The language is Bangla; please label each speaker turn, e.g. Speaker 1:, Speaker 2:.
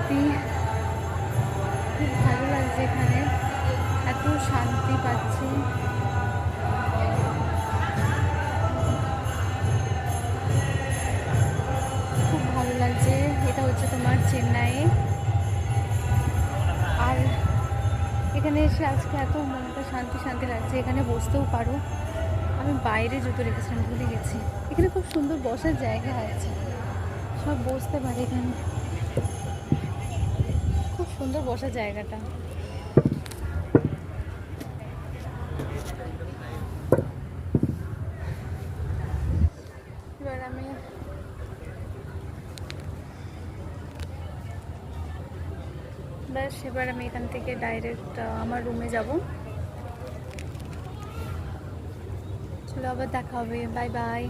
Speaker 1: সত্যি খুব ভালো লাগছে এখানে, এত শান্তি পাচ্ছি। খুব ভালো লাগছে। এটা হচ্ছে তোমার চেন্নাইয়ে। আর এখানে এসে আজকে এত মনটা শান্তি শান্তি লাগছে। এখানে বসতেও পারো। আমি বাইরে জুতো রেখেছিলাম, ভুলে গেছি। এখানে খুব সুন্দর বসার জায়গা আছে, সব বসতে পারে এখানে। খুব সুন্দর বসার জায়গাটা। এবার আমি ব্যাস, এবার আমি এখান থেকে ডাইরেক্ট আমার রুমে যাব। চলো আবার দেখা হবে, বাই বাই।